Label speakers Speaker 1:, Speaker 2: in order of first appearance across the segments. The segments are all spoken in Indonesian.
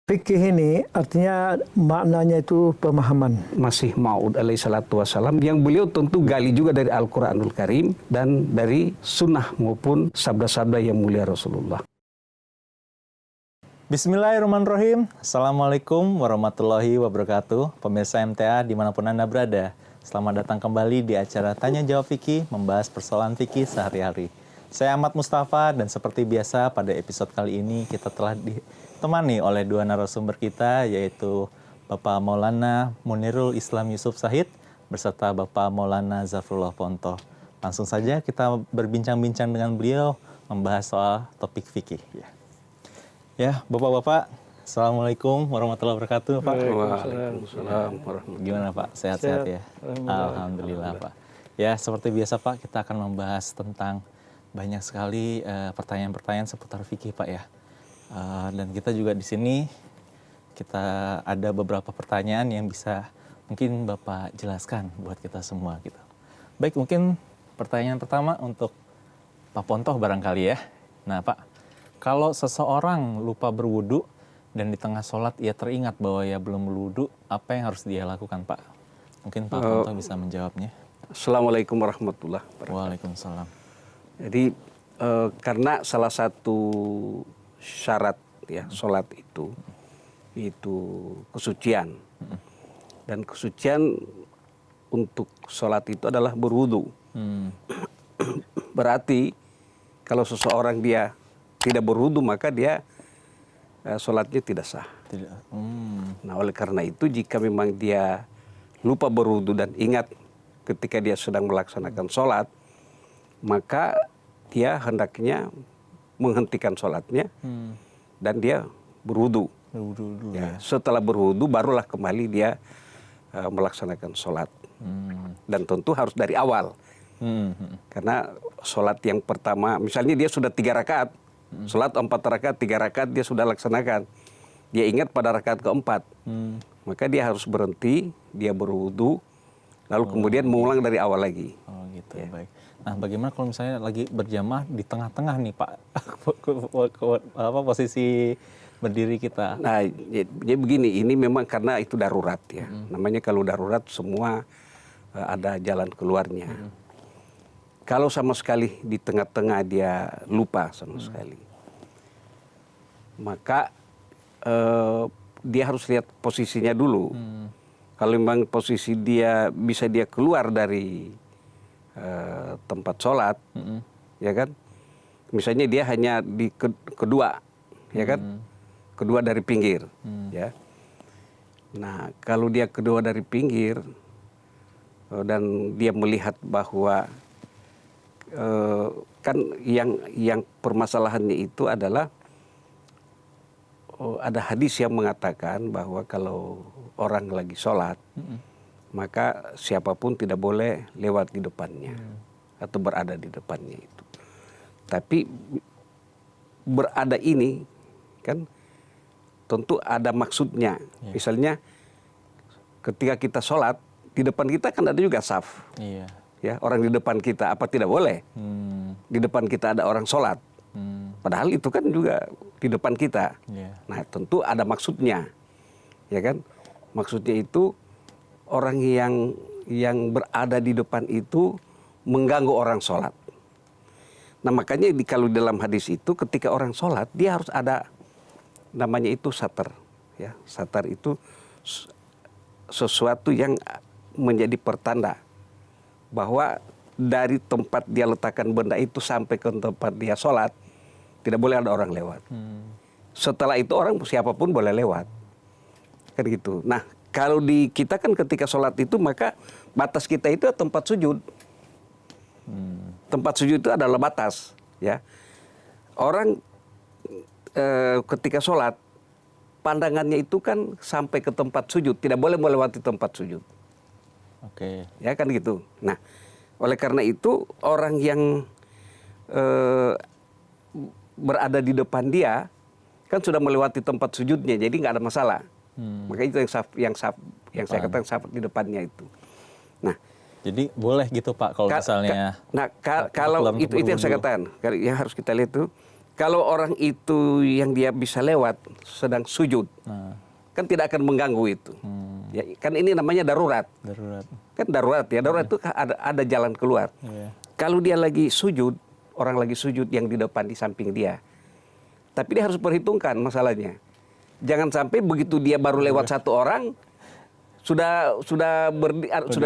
Speaker 1: Fikih ini artinya maknanya itu pemahaman.
Speaker 2: Masih Maud alaihi salatu wassalam yang beliau tentu gali juga dari Al-Quranul Karim dan dari sunnah maupun sabda-sabda yang mulia Rasulullah.
Speaker 3: Bismillahirrahmanirrahim. Assalamualaikum warahmatullahi wabarakatuh. Pemirsa MTA dimanapun Anda berada, selamat datang kembali di acara Tanya Jawab Fikih, membahas persoalan fikih sehari-hari. Saya Ahmad Mustafa dan seperti biasa pada episode kali ini kita telah ditemani oleh dua narasumber kita, yaitu Bapak Maulana Munirul Islam Yusuf Sahid beserta Bapak Maulana Zafrullah Ponto. Langsung saja kita berbincang-bincang dengan beliau membahas soal topik fikih. Ya, Bapak-bapak, Assalamualaikum warahmatullahi wabarakatuh, Pak.
Speaker 2: Waalaikumsalam warahmatullahi.
Speaker 3: Gimana, Pak? Sehat-sehat ya? Alhamdulillah, Pak. Ya, seperti biasa, Pak, kita akan membahas tentang banyak sekali pertanyaan-pertanyaan seputar fikih, Pak, ya. Dan kita juga di sini, kita ada beberapa pertanyaan yang bisa mungkin Bapak jelaskan buat kita semua, gitu. Baik, mungkin pertanyaan pertama untuk Pak Ponto barangkali ya. Nah, Pak, kalau seseorang lupa berwudu dan di tengah sholat ia teringat bahwa ia belum berwudu, apa yang harus dia lakukan, Pak? Mungkin Pak Ponto bisa menjawabnya.
Speaker 2: Assalamualaikum warahmatullahi wabarakatuh.
Speaker 3: Waalaikumsalam.
Speaker 2: Jadi karena salah satu syarat ya sholat itu kesucian, dan kesucian untuk sholat itu adalah berwudu. Berarti kalau seseorang dia tidak berwudu maka dia sholatnya tidak sah. Nah, oleh karena itu jika memang dia lupa berwudu dan ingat ketika dia sedang melaksanakan sholat, maka dia hendaknya menghentikan sholatnya dan dia berwudu. Ya, setelah berwudu barulah kembali dia melaksanakan sholat. Dan tentu harus dari awal. Karena sholat yang pertama, misalnya dia sudah 3 rakaat, sholat 4 rakaat, 3 rakaat dia sudah laksanakan. Dia ingat pada rakaat keempat, maka dia harus berhenti, dia berwudu, lalu kemudian mengulang dari awal lagi.
Speaker 3: Oh gitu, ya. Baik. Nah, bagaimana kalau misalnya lagi berjamaah di tengah-tengah nih, Pak, posisi berdiri kita?
Speaker 2: Nah, jadi begini, ini memang karena itu darurat ya. Namanya kalau darurat semua ada jalan keluarnya. Kalau sama sekali di tengah-tengah dia lupa sama sekali, maka dia harus lihat posisinya dulu. Kalau memang posisi dia bisa dia keluar dari tempat sholat, ya kan? Misalnya dia hanya di kedua, ya kan? Kedua dari pinggir, ya. Nah, kalau dia kedua dari pinggir dan dia melihat bahwa kan yang permasalahannya itu adalah ada hadis yang mengatakan bahwa kalau orang lagi sholat, maka siapapun tidak boleh lewat di depannya atau berada di depannya itu. Tapi berada ini kan tentu ada maksudnya. Misalnya ketika kita sholat, di depan kita kan ada juga saf. Ya, orang di depan kita, apa tidak boleh? Di depan kita ada orang sholat. Padahal itu kan juga di depan kita. Nah, tentu ada maksudnya. Ya kan? Maksudnya itu orang yang berada di depan itu mengganggu orang sholat. Nah, makanya kalau dalam hadis itu ketika orang sholat dia harus ada namanya itu satar. Ya, satar itu sesuatu yang menjadi pertanda bahwa dari tempat dia letakkan benda itu sampai ke tempat dia sholat tidak boleh ada orang lewat. Setelah itu orang siapapun boleh lewat. Kan gitu. Nah, kalau di kita kan ketika sholat itu maka batas kita itu tempat sujud. Tempat sujud itu adalah batas, ya. Orang ketika sholat pandangannya itu kan sampai ke tempat sujud, tidak boleh melewati tempat sujud. Ya kan gitu. Nah, oleh karena itu orang yang berada di depan dia kan sudah melewati tempat sujudnya, jadi nggak ada masalah. Maka itu yang saya katakan saf di depannya itu. Nah,
Speaker 3: jadi boleh gitu, Pak, kalau misalnya.
Speaker 2: Nah, kalau itu yang saya katakan, yang harus kita lihat itu Kalau orang itu yang dia bisa lewat sedang sujud, kan tidak akan mengganggu itu. Ya, kan ini namanya darurat.
Speaker 3: Darurat.
Speaker 2: Kan darurat ya, darurat itu ada jalan keluar.
Speaker 3: Iya.
Speaker 2: Kalau dia lagi sujud, orang lagi sujud yang di depan di samping dia. Tapi dia harus perhitungkan masalahnya. Jangan sampai begitu dia baru lewat satu orang sudah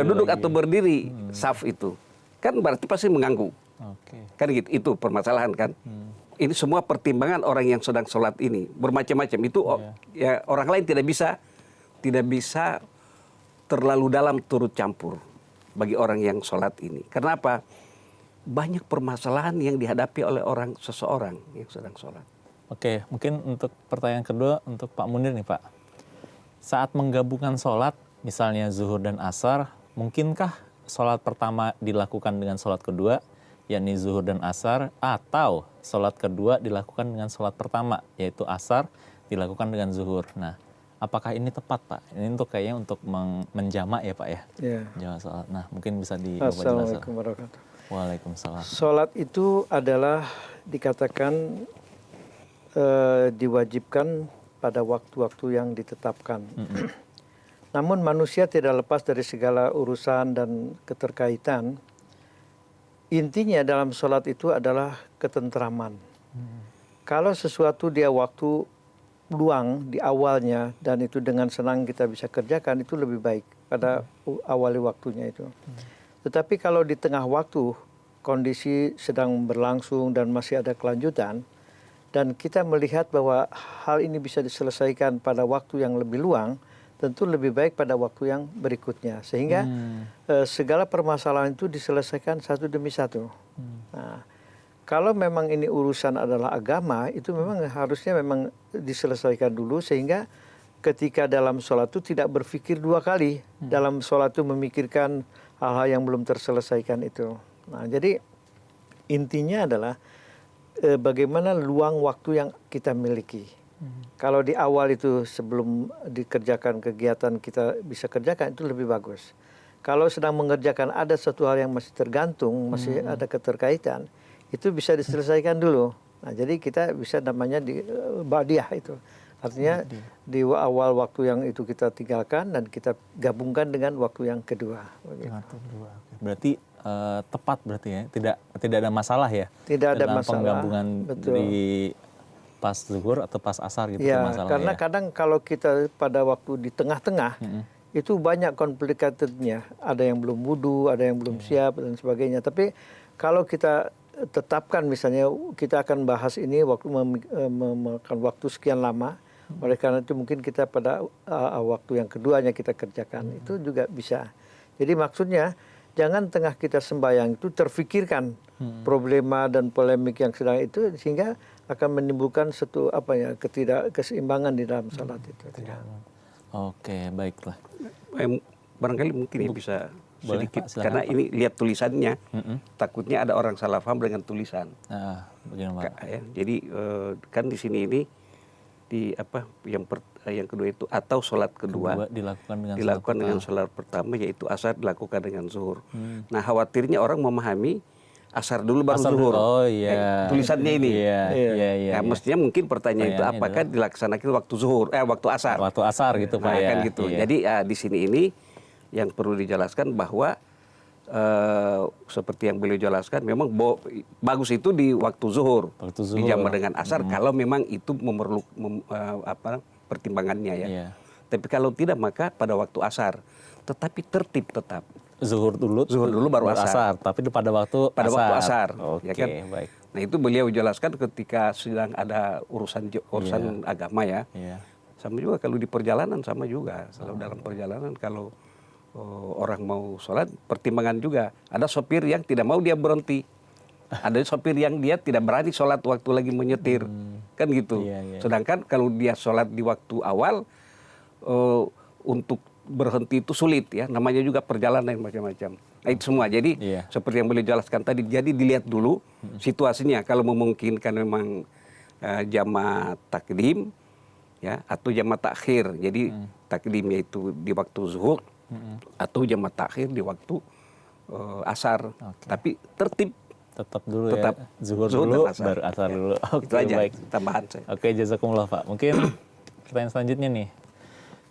Speaker 2: duduk atau berdiri saf itu. Kan berarti pasti mengganggu.
Speaker 3: Oke.
Speaker 2: Kan gitu, itu permasalahan kan. Ini semua pertimbangan orang yang sedang sholat ini bermacam-macam itu. Ya orang lain tidak bisa terlalu dalam turut campur bagi orang yang sholat ini. Karena apa? Banyak permasalahan yang dihadapi oleh seseorang yang sedang sholat.
Speaker 3: Oke, mungkin untuk pertanyaan kedua untuk Pak Munir nih Pak. Saat menggabungkan sholat, misalnya zuhur dan asar, mungkinkah sholat pertama dilakukan dengan sholat kedua, yakni zuhur dan asar, atau sholat kedua dilakukan dengan sholat pertama, yaitu asar, dilakukan dengan zuhur. Nah, apakah ini tepat Pak? Ini untuk kayaknya untuk menjamak ya Pak ya?
Speaker 1: Ya.
Speaker 3: Jamak sholat. Nah, mungkin bisa di Bapak jelaskan.
Speaker 1: Assalamualaikum warahmatullahi wabarakatuh.
Speaker 3: Waalaikumsalam.
Speaker 1: Sholat itu adalah dikatakan diwajibkan pada waktu-waktu yang ditetapkan. Namun manusia tidak lepas dari segala urusan dan keterkaitan. Intinya dalam sholat itu adalah ketentraman. Kalau sesuatu dia waktu luang di awalnya dan itu dengan senang kita bisa kerjakan, itu lebih baik pada awali waktunya itu. Tetapi kalau di tengah waktu kondisi sedang berlangsung dan masih ada kelanjutan, dan kita melihat bahwa hal ini bisa diselesaikan pada waktu yang lebih luang, tentu lebih baik pada waktu yang berikutnya. Sehingga segala permasalahan itu diselesaikan satu demi satu. Nah, kalau memang ini urusan adalah agama, itu memang harusnya memang diselesaikan dulu sehingga ketika dalam sholat itu tidak berpikir dua kali. Dalam sholat itu memikirkan hal-hal yang belum terselesaikan itu. Nah, jadi intinya adalah bagaimana luang waktu yang kita miliki. Kalau di awal itu sebelum dikerjakan kegiatan kita bisa kerjakan, itu lebih bagus. Kalau sedang mengerjakan ada satu hal yang masih tergantung, masih ada keterkaitan, itu bisa diselesaikan dulu. Nah, jadi kita bisa namanya di badiah itu. Artinya di awal waktu yang itu kita tinggalkan dan kita gabungkan dengan waktu yang kedua.
Speaker 3: Berarti tepat berarti ya, tidak ada masalah ya?
Speaker 1: Tidak ada
Speaker 3: dalam
Speaker 1: masalah.
Speaker 3: Penggabungan
Speaker 1: Betul.
Speaker 3: di pas zuhur atau pas asar gitu
Speaker 1: Ya,
Speaker 3: masalahnya.
Speaker 1: karena
Speaker 3: ya?
Speaker 1: kadang kalau kita pada waktu di tengah-tengah itu banyak komplikatednya. Ada yang belum wudu, ada yang belum siap dan sebagainya. Tapi kalau kita tetapkan misalnya kita akan bahas ini waktu memakan waktu sekian lama. Oleh karena itu mungkin kita pada waktu yang keduanya kita kerjakan. Itu juga bisa. Jadi maksudnya jangan tengah kita sembahyang itu terfikirkan problema dan polemik yang sedang itu sehingga akan menimbulkan satu ketidakkeseimbangan di dalam salat itu.
Speaker 3: Oke, baiklah.
Speaker 2: Barangkali mungkin ya bisa
Speaker 3: Boleh,
Speaker 2: sedikit
Speaker 3: Pak, silakan,
Speaker 2: karena
Speaker 3: Pak.
Speaker 2: ini lihat tulisannya, takutnya ada orang salah paham dengan tulisan.
Speaker 3: Bagaimana Pak?
Speaker 2: Ya, jadi kan di sini ini yang kedua itu atau sholat kedua
Speaker 3: dilakukan
Speaker 2: dengan sholat pertama yaitu asar dilakukan dengan zuhur. Nah khawatirnya orang memahami asar dulu baru
Speaker 3: Asar
Speaker 2: zuhur.
Speaker 3: dulu, oh iya.
Speaker 2: Tulisannya ini.
Speaker 3: Iya.
Speaker 2: Nah, mestinya mungkin pertanyaan itu apakah dilaksanakan waktu zuhur, waktu asar.
Speaker 3: Waktu asar gitu Pak
Speaker 2: Nah,
Speaker 3: ya.
Speaker 2: kan gitu.
Speaker 3: Iya.
Speaker 2: Jadi di sini ini yang perlu dijelaskan bahwa seperti yang beliau jelaskan, memang bagus itu di waktu zuhur, dijamah dengan asar kalau memang itu memerlukan pertimbangannya ya.
Speaker 3: Iya.
Speaker 2: Tapi kalau tidak maka pada waktu asar, tetapi tertib tetap.
Speaker 3: Zuhur dulu
Speaker 2: baru asar.
Speaker 3: Tapi pada waktu
Speaker 2: asar.
Speaker 3: Oke,
Speaker 2: Ya kan?
Speaker 3: baik.
Speaker 2: Nah itu beliau jelaskan ketika sedang ada urusan agama ya.
Speaker 3: Iya.
Speaker 2: Sama juga kalau di perjalanan sama juga. Kalau dalam perjalanan kalau orang mau sholat, pertimbangan juga. Ada sopir yang tidak mau dia berhenti. Ada sopir yang dia tidak berani sholat waktu lagi menyetir. Kan gitu.
Speaker 3: Iya.
Speaker 2: Sedangkan kalau dia sholat di waktu awal, untuk berhenti itu sulit ya. Namanya juga perjalanan macam-macam. Nah itu semua. Jadi seperti yang beliau jelaskan tadi, jadi dilihat dulu situasinya. Kalau memungkinkan memang jamaah takdim ya, atau jamaah takhir. Jadi takdimnya itu di waktu zuhur. Atau jamaah takhir di waktu asar. Tapi tertib
Speaker 3: Tetap dulu
Speaker 2: Tetap
Speaker 3: ya. Zuhur
Speaker 2: zuhur
Speaker 3: dulu,
Speaker 2: dan asar.
Speaker 3: baru asar
Speaker 2: Ya.
Speaker 3: dulu. Oke,
Speaker 2: Itu aja
Speaker 3: baik.
Speaker 2: tambahan saya.
Speaker 3: Oke, jazakumullah Pak. Mungkin pertanyaan selanjutnya nih.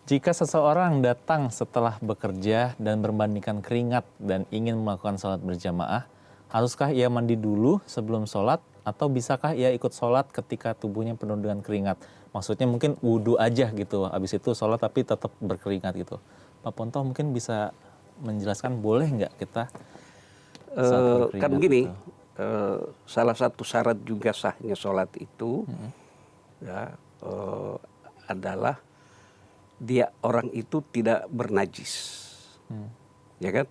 Speaker 3: Jika seseorang datang setelah bekerja dan berbandingkan keringat dan ingin melakukan sholat berjamaah, haruskah ia mandi dulu sebelum sholat atau bisakah ia ikut sholat ketika tubuhnya penuh dengan keringat? Maksudnya mungkin wudhu aja gitu, habis itu sholat tapi tetap berkeringat gitu. Pak Ponto mungkin bisa menjelaskan boleh nggak kita saat berkeringat
Speaker 2: Kan begini,
Speaker 3: gitu?
Speaker 2: salah satu syarat juga sahnya sholat itu ya adalah dia orang itu tidak bernajis, ya kan?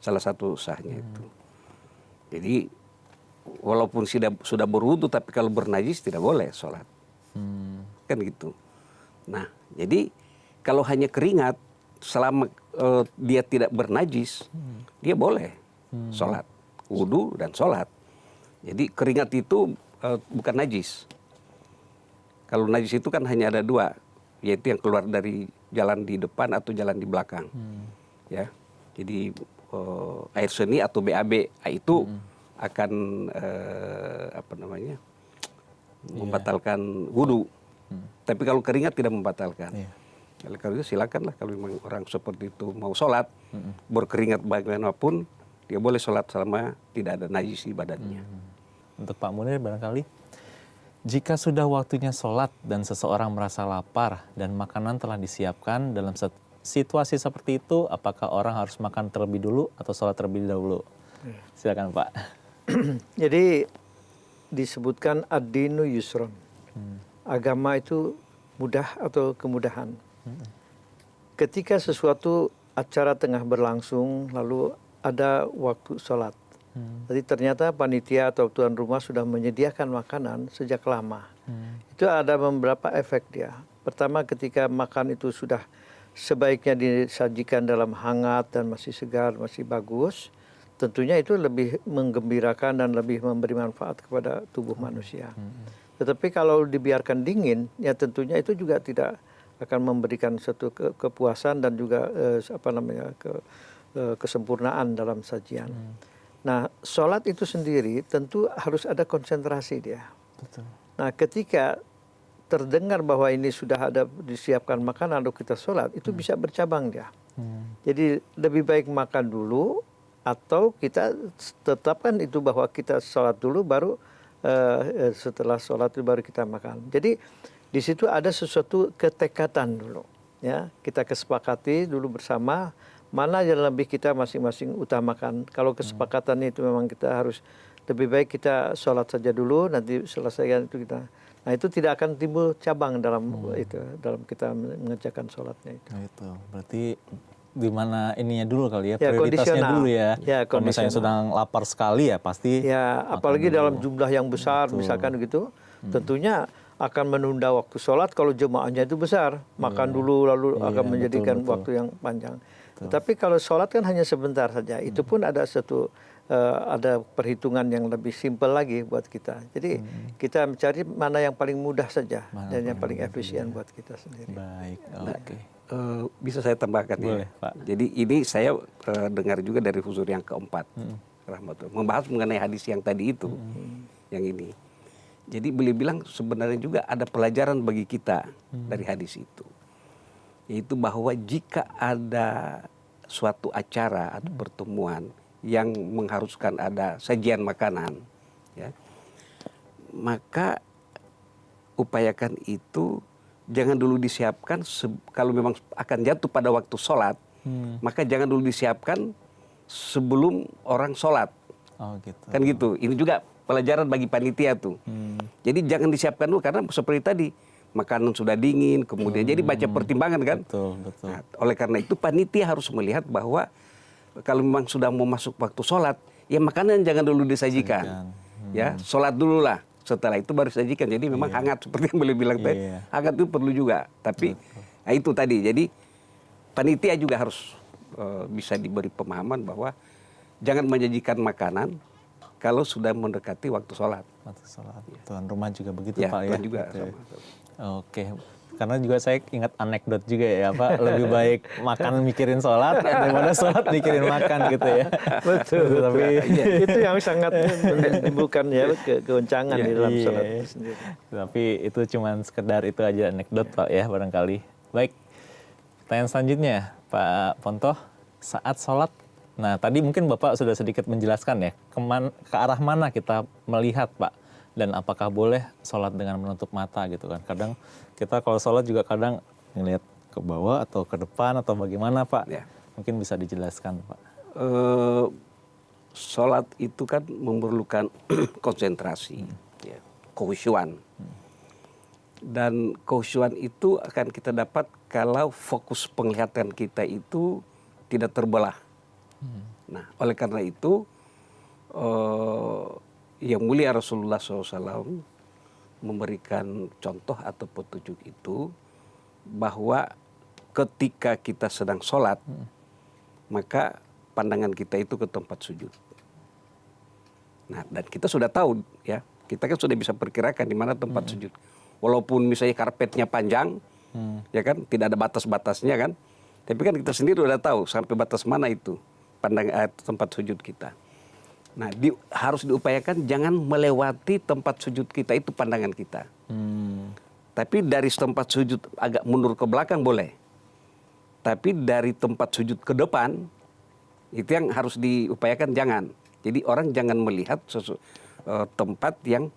Speaker 2: Salah satu sahnya itu. Jadi walaupun sudah berwudu tapi kalau bernajis tidak boleh sholat, kan gitu. Nah, jadi kalau hanya keringat selama dia tidak bernajis, dia boleh sholat, wudu dan sholat. Jadi keringat itu bukan najis. Kalau najis itu kan hanya ada dua, yaitu yang keluar dari jalan di depan atau jalan di belakang. Ya, jadi air seni atau BAB itu akan membatalkan wudu. Tapi kalau keringat tidak membatalkan. Kalau itu silakanlah, kalau memang orang seperti itu mau sholat berkeringat bagaimanapun dia boleh sholat selama tidak ada najis di badannya.
Speaker 3: Untuk Pak Munir barangkali, jika sudah waktunya sholat dan seseorang merasa lapar dan makanan telah disiapkan dalam situasi seperti itu, apakah orang harus makan terlebih dulu atau sholat terlebih dahulu? Silakan Pak.
Speaker 1: Jadi disebutkan ad-dinu yusron. Agama itu mudah atau kemudahan. Ketika sesuatu acara tengah berlangsung lalu ada waktu sholat. Jadi ternyata panitia atau tuan rumah sudah menyediakan makanan sejak lama. Itu ada beberapa efek dia. Pertama, ketika makan itu sudah sebaiknya disajikan dalam hangat dan masih segar, masih bagus, tentunya itu lebih menggembirakan dan lebih memberi manfaat kepada tubuh manusia. Tetapi kalau dibiarkan dingin, ya tentunya itu juga tidak akan memberikan suatu kepuasan dan juga kesempurnaan dalam sajian. Nah, sholat itu sendiri tentu harus ada konsentrasi dia.
Speaker 3: Betul.
Speaker 1: Nah, ketika terdengar bahwa ini sudah ada disiapkan makanan lalu kita sholat, itu bisa bercabang dia. Jadi lebih baik makan dulu atau kita tetapkan itu bahwa kita sholat dulu baru setelah sholat itu baru kita makan. Jadi di situ ada sesuatu ketekatan dulu, ya kita kesepakati dulu bersama mana yang lebih kita masing-masing utamakan. Kalau kesepakatan itu memang kita harus lebih baik kita sholat saja dulu, nanti selesaikan itu kita. Nah itu tidak akan timbul cabang dalam itu, dalam kita mengerjakan sholatnya itu.
Speaker 3: Nah, itu berarti di mana ininya dulu kali ya,
Speaker 1: Ya,
Speaker 3: prioritasnya
Speaker 1: kondisional.
Speaker 3: dulu ya.
Speaker 1: Ya,
Speaker 3: kalau misalnya
Speaker 1: kondisional.
Speaker 3: sedang lapar sekali ya pasti.
Speaker 1: Ya, apalagi dalam jumlah yang besar, misalkan gitu, tentunya akan menunda waktu sholat kalau jemaahnya itu besar. Makan dulu lalu akan menjadikan waktu yang panjang. Tetapi kalau sholat kan hanya sebentar saja. Itu pun ada ada perhitungan yang lebih simpel lagi buat kita. Jadi kita mencari mana yang paling mudah saja dan yang paling efisien buat kita sendiri.
Speaker 3: Baik, oke.
Speaker 2: Bisa saya tambahkan
Speaker 3: Boleh,
Speaker 2: ya?
Speaker 3: Pak.
Speaker 2: Jadi ini saya dengar juga dari Huzur yang keempat, rahmatullah, membahas mengenai hadis yang tadi itu, yang ini. Jadi beliau bilang sebenarnya juga ada pelajaran bagi kita dari hadis itu, yaitu bahwa jika ada suatu acara atau pertemuan yang mengharuskan ada sajian makanan, ya, maka upayakan itu jangan dulu disiapkan kalau memang akan jatuh pada waktu sholat, maka jangan dulu disiapkan sebelum orang sholat.
Speaker 3: Oh gitu.
Speaker 2: Kan gitu. Ini juga pelajaran bagi panitia tuh. Jadi jangan disiapkan dulu karena seperti tadi makanan sudah dingin, kemudian jadi baca pertimbangan kan.
Speaker 3: Betul, betul.
Speaker 2: Nah, oleh karena itu panitia harus melihat bahwa kalau memang sudah mau masuk waktu sholat, ya makanan jangan dulu disajikan. Ya, sholat dulu lah. Setelah itu baru sajikan. Jadi memang hangat seperti yang beliau bilang tadi. Hangat itu perlu juga. Tapi nah itu tadi. Jadi panitia juga harus bisa diberi pemahaman bahwa jangan menyajikan makanan kalau sudah mendekati waktu sholat.
Speaker 3: Waktu sholat. Tuan rumah juga begitu
Speaker 2: Ya,
Speaker 3: Pak ya.
Speaker 2: tuan juga
Speaker 3: Betul.
Speaker 2: sama.
Speaker 3: Oke. Karena juga saya ingat anekdot juga ya Pak, lebih baik makan mikirin sholat daripada sholat mikirin makan gitu ya.
Speaker 1: Betul.
Speaker 3: Tapi
Speaker 1: Itu yang sangat menimbulkan ya kegoncangan di dalam sholat itu sendiri.
Speaker 3: Tapi itu cuman sekedar itu aja anekdot Pak ya barangkali. Baik, pertanyaan selanjutnya Pak Pontoh, saat sholat, nah tadi mungkin Bapak sudah sedikit menjelaskan ya, ke arah mana kita melihat Pak, dan apakah boleh sholat dengan menutup mata gitu kan. Kadang kita kalau sholat juga kadang ngelihat ke bawah atau ke depan atau bagaimana Pak,
Speaker 2: Ya.
Speaker 3: mungkin bisa dijelaskan Pak.
Speaker 2: Sholat itu kan memerlukan konsentrasi, ya, kehusyuan. Dan kehusyuan itu akan kita dapat kalau fokus penglihatan kita itu tidak terbelah. Nah, oleh karena itu, yang mulia Rasulullah SAW memberikan contoh atau petunjuk itu bahwa ketika kita sedang sholat, maka pandangan kita itu ke tempat sujud. Nah, dan kita sudah tahu ya, kita kan sudah bisa perkirakan di mana tempat sujud. Walaupun misalnya karpetnya panjang, ya kan, tidak ada batas-batasnya kan, tapi kan kita sendiri sudah tahu sampai batas mana itu tempat sujud kita. Nah, harus diupayakan jangan melewati tempat sujud kita itu pandangan kita. Tapi dari tempat sujud agak mundur ke belakang boleh. Tapi dari tempat sujud ke depan, itu yang harus diupayakan jangan. Jadi orang jangan melihat tempat yang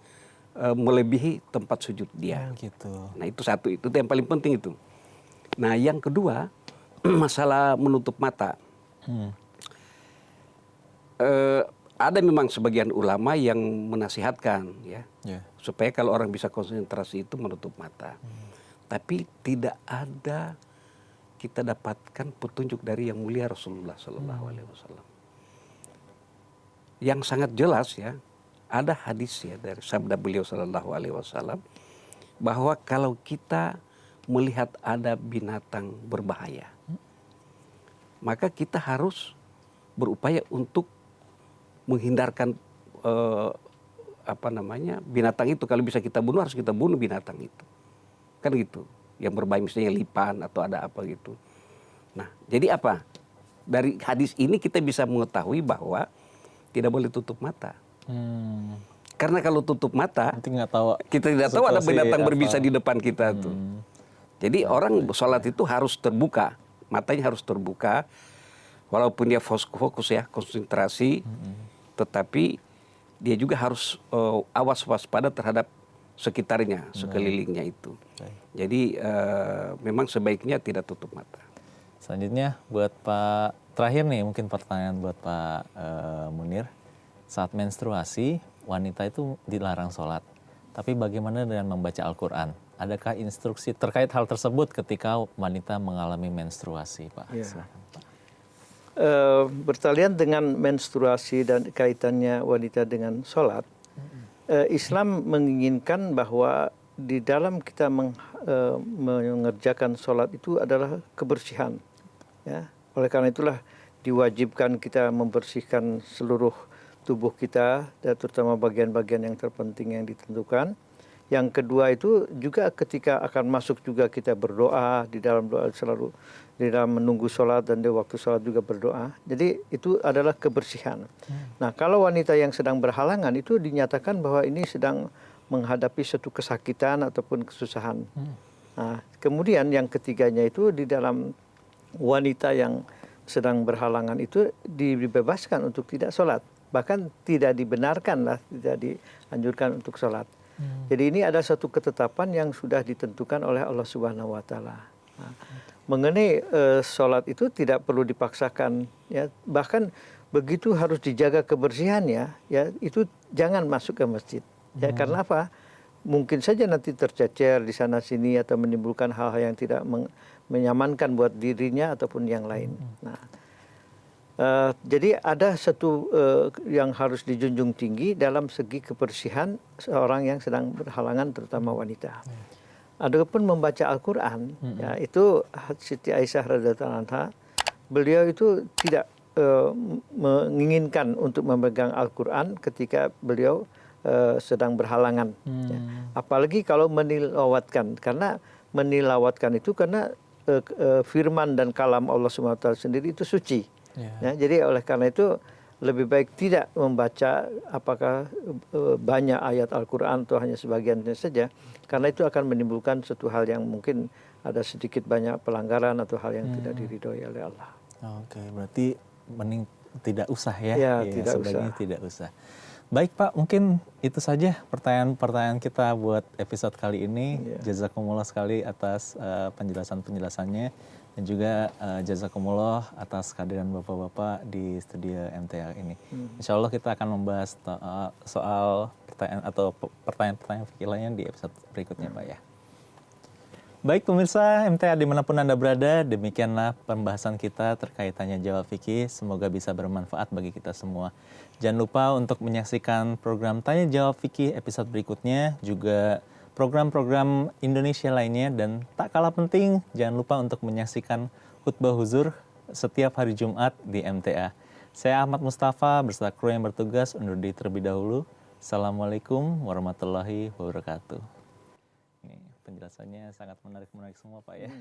Speaker 2: melebihi tempat sujud dia.
Speaker 3: Gitu.
Speaker 2: Nah itu satu, itu yang paling penting itu. Nah yang kedua, masalah menutup mata. Ada memang sebagian ulama yang menasihatkan ya, supaya kalau orang bisa konsentrasi itu menutup mata. Tapi tidak ada kita dapatkan petunjuk dari yang mulia Rasulullah SAW. Yang sangat jelas ya, ada hadis ya dari sabda beliau SAW bahwa kalau kita melihat ada binatang berbahaya, maka kita harus berupaya untuk menghindarkan binatang itu. Kalau bisa kita bunuh, harus kita bunuh binatang itu, kan gitu. Yang berbahaya misalnya lipan atau ada apa gitu. Nah, jadi apa? Dari hadis ini kita bisa mengetahui bahwa tidak boleh tutup mata. Karena kalau tutup mata, kita tidak tahu ada binatang berbisa di depan kita tuh. Jadi orang sholat itu harus terbuka, matanya harus terbuka, walaupun dia fokus ya, konsentrasi, tetapi dia juga harus awas waspada terhadap sekitarnya, sekelilingnya itu. Jadi memang sebaiknya tidak tutup mata.
Speaker 3: Selanjutnya buat Pak, terakhir nih mungkin pertanyaan buat Pak Munir. Saat menstruasi, wanita itu dilarang sholat. Tapi bagaimana dengan membaca Al-Quran? Adakah instruksi terkait hal tersebut ketika wanita mengalami menstruasi, Pak?
Speaker 1: Ya. Bertalian dengan menstruasi dan kaitannya wanita dengan sholat, Islam menginginkan bahwa di dalam kita mengerjakan sholat itu adalah kebersihan. Ya. Oleh karena itulah diwajibkan kita membersihkan seluruh tubuh kita, dan terutama bagian-bagian yang terpenting yang ditentukan. Yang kedua itu juga ketika akan masuk juga kita berdoa, di dalam doa selalu, di dalam menunggu sholat dan di waktu sholat juga berdoa. Jadi itu adalah kebersihan. Nah kalau wanita yang sedang berhalangan itu dinyatakan bahwa ini sedang menghadapi suatu kesakitan ataupun kesusahan. Nah, kemudian yang ketiganya itu di dalam wanita yang sedang berhalangan itu dibebaskan untuk tidak sholat. Bahkan tidak dibenarkan lah, tidak dianjurkan untuk sholat. Jadi ini ada satu ketetapan yang sudah ditentukan oleh Allah Subhanahu Wa Taala. Nah, mengenai sholat itu tidak perlu dipaksakan, ya. Bahkan begitu harus dijaga kebersihannya, ya itu jangan masuk ke masjid. Ya karena apa? Mungkin saja nanti tercecer di sana sini atau menimbulkan hal-hal yang tidak menyamankan buat dirinya ataupun yang lain. Nah. Jadi ada satu yang harus dijunjung tinggi dalam segi kebersihan seorang yang sedang berhalangan, terutama wanita. Adapun membaca Al-Quran, ya, itu Siti Aisyah radhiyallahu anha, beliau itu tidak menginginkan untuk memegang Al-Quran ketika beliau sedang berhalangan. Ya. Apalagi kalau menilawatkan, karena menilawatkan itu karena firman dan kalam Allah SWT sendiri itu suci. Ya, jadi oleh karena itu lebih baik tidak membaca apakah banyak ayat Al-Quran atau hanya sebagiannya saja, karena itu akan menimbulkan suatu hal yang mungkin ada sedikit banyak pelanggaran atau hal yang tidak diridhoi oleh Allah.
Speaker 3: Oke, berarti mending tidak usah ya?
Speaker 1: Ya, tidak
Speaker 3: sebaiknya
Speaker 1: usah.
Speaker 3: tidak usah. Baik Pak, mungkin itu saja pertanyaan-pertanyaan kita buat episode kali ini. Jazakumullah sekali atas penjelasan-penjelasannya, dan juga jazakumullah atas kehadiran Bapak-Bapak di studio MTA ini. Insya Allah kita akan membahas soal pertanyaan atau pertanyaan-pertanyaan fikih lainnya di episode berikutnya Pak ya. Baik pemirsa MTA dimanapun Anda berada, demikianlah pembahasan kita terkait tanya jawab fikih. Semoga bisa bermanfaat bagi kita semua. Jangan lupa untuk menyaksikan program Tanya Jawab Fikih episode berikutnya, juga program-program Indonesia lainnya, dan tak kalah penting, jangan lupa untuk menyaksikan khutbah huzur setiap hari Jumat di MTA. Saya Ahmad Mustafa beserta kru yang bertugas undur diri terlebih dahulu. Assalamualaikum warahmatullahi wabarakatuh. Ini penjelasannya sangat menarik semua Pak ya.